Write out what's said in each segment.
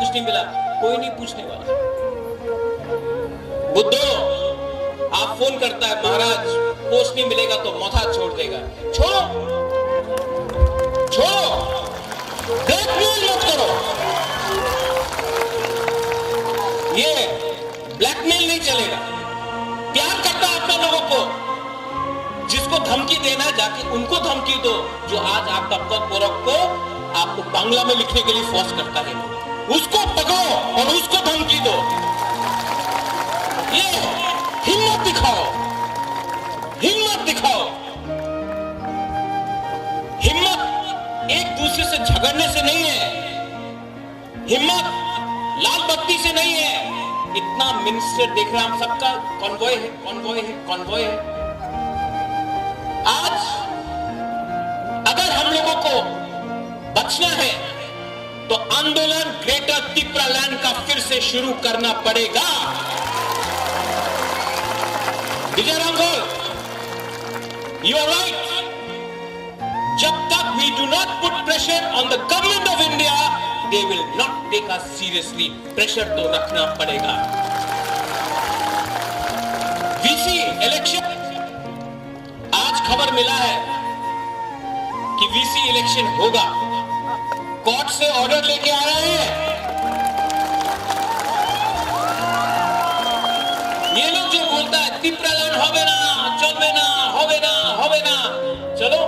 कुछ नहीं मिला, कोई नहीं पूछने वाला। बुद्धो आप फोन करता है, महाराज पोस्ट नहीं मिलेगा तो मौथा छोड़ देगा। छोड़ो छोड़ो, ब्लैकमेल मत करो। ये ब्लैकमेल नहीं चलेगा। प्यार करता है अपने लोगों को, जिसको धमकी देना जाके उनको धमकी दो। जो आज आपका पद को आपको बांग्ला में लिखने के लिए फोर्स करता है, उसको पकड़ो और उसको धमकी दो। ये हिम्मत दिखाओ, हिम्मत दिखाओ। हिम्मत एक दूसरे से झगड़ने से नहीं है, हिम्मत लाल बत्ती से नहीं है। इतना मिनिस्टर देख रहा, हम सबका कॉन्वॉय है, कॉन्वॉय है, कॉन्वॉय है। आज अगर हम लोगों को बचना है तो आंदोलन ग्रेटर तिप्रालैंड का फिर से शुरू करना पड़ेगा। Vijay Ramgol, you are right. जब तक we do not put pressure on the government of India, they will not take us seriously. Pressure तो रखना पड़ेगा। वीसी इलेक्शन, आज खबर मिला है कि वीसी इलेक्शन होगा। कोर्ट से ऑर्डर लेके आ रहे हैं। ये लोग जो बोलता है तिप्रालैंड होवे ना, चलवे ना, होवे ना, होवे ना। चलो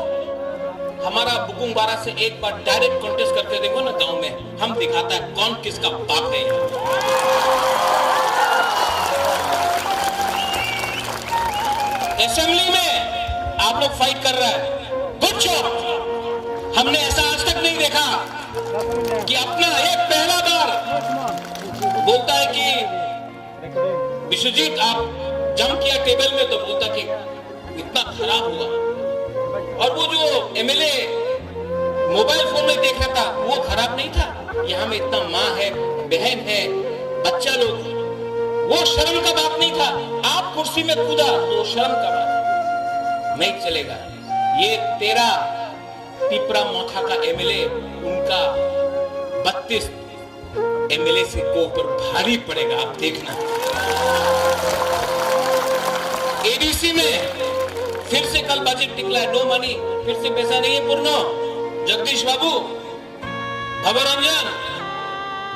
हमारा बुकुंबारा से एक बार डायरेक्ट कॉन्टेस्ट करके देखो ना गांव में, हम दिखाता है कौन किसका बाप है। असेंबली में आप लोग फाइट कर रहे हैं, गुड जॉब। हमने ऐसा आज तक नहीं देखा कि अपना एक पहला बार बोलता है कि विश्वजीत आप जम किया टेबल में, तो बोलता कि इतना खराब हुआ। और वो जो एमएलए मोबाइल फोन में देख रहा था वो खराब नहीं था। यहाँ में इतना माँ है, बहन है, बच्चा लोग, वो शर्म का बात नहीं था। आप कुर्सी में कूदा तो शर्म का बात नहीं चलेगा। ये तेरा तिपरा मोथा का एमएलए, उनका 32 एमएलए से को ऊपर भारी पड़ेगा, आप देखना। एडीसी में फिर से कल बजट निकला है, नो मनी, फिर से पैसा नहीं है पूर्ण। जगदीश बाबू, भवरंजन,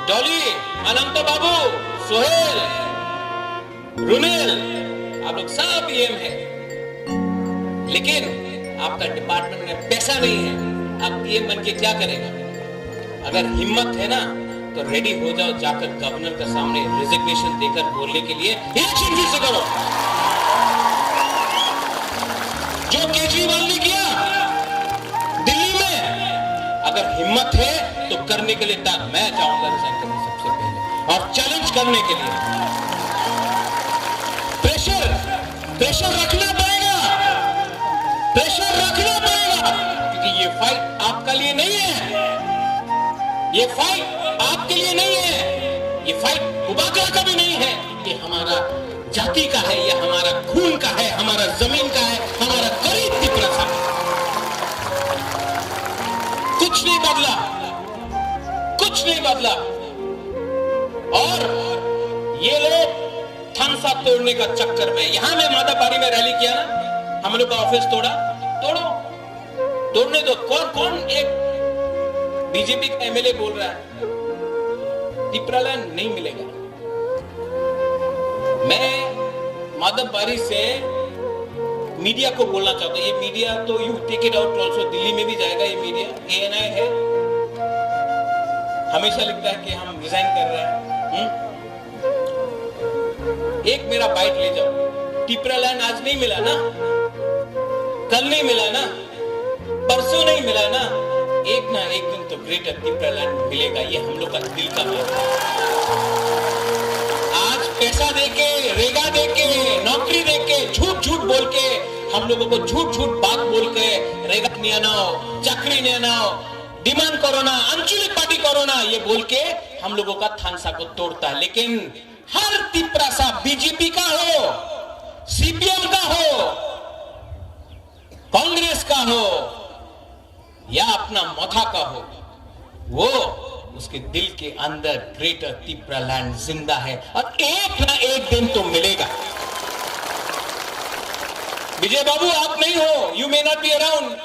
डॉली, अनंत बाबू, सोहेल, रुनेल, आप लोग सब पीएम है, लेकिन आपका डिपार्टमेंट में पैसा नहीं है। आप पीएम बन के क्या करेगा? अगर हिम्मत है ना तो रेडी हो जाओ, जाकर गवर्नर के सामने रिजिग्नेशन देकर बोलने के लिए इलेक्शन फिर से करो, जो केजरीवाल ने किया दिल्ली में। अगर हिम्मत है तो करने के लिए मैं चाहूंगा रिजाइन करने सबसे पहले, और चैलेंज करने के लिए प्रेशर रखना पड़ेगा, प्रेशर रखना पड़ेगा। क्योंकि ये फाइट आपका लिए नहीं है, ये फाइट आपके लिए नहीं है, ये फाइट मुबाकला का भी नहीं है। ये हमारा जाति का है, ये हमारा खून का है, हमारा जमीन का है, हमारा गरीब तिपरा का है। कुछ नहीं बदला, कुछ नहीं बदला। और ये लोग थानसा तोड़ने का चक्कर में, यहां में मादापारी में रैली किया ना, हम लोग का ऑफिस तोड़ा, तोड़ने दो। कौन एक बीजेपी का एमएलए बोल रहा है तिपरालैंड नहीं मिलेगा। मैं माधवबारी से मीडिया को बोलना चाहता हूं, ये मीडिया तो you take it out also, Delhi में भी जाएगा ये मीडिया, एएनआई है, हमेशा लिखता है कि हम रिजाइन कर रहे हैं। एक मेरा बाइट ले जाओ। तिपरालैंड आज नहीं मिला ना, कल नहीं मिला ना, परसों नहीं मिला ना, एक ना एक दिन तो ग्रेटर तिपरालैंड मिलेगा। ये हम लोग का दिल का बात है। आज पैसा देके, रेगा देके, नौकरी देके, झूठ बोल के, हम लोगों को झूठ बात बोल के, रेगा नहीं आनाओ, चक्री नहीं आनाओ, डिमांड करो ना, आंचलिक पार्टी करो ना, ये बोल के हम लोगों का थानसा को तोड़ता है। लेकिन हर तिपरा सा बीजेपी का हो, सीपीएम का हो, कांग्रेस का हो या अपना मोथा का हो, वो उसके दिल के अंदर ग्रेटर तिप्रा लैंड जिंदा है और एक ना एक दिन तो मिलेगा। विजय बाबू, आप नहीं हो, you may not be around,